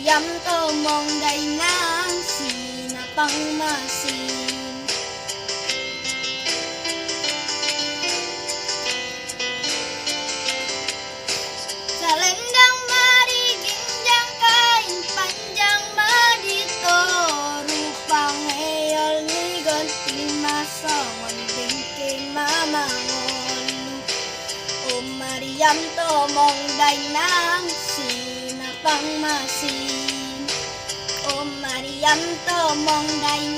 Mariam to mong day nang sinapang masin. Sa lendang mariginjang kain panjang madito, rupang eyol ni gonting masongon bingking mamangolu. O Mariam to mong day nang sinapang masin. O Mariam to mong day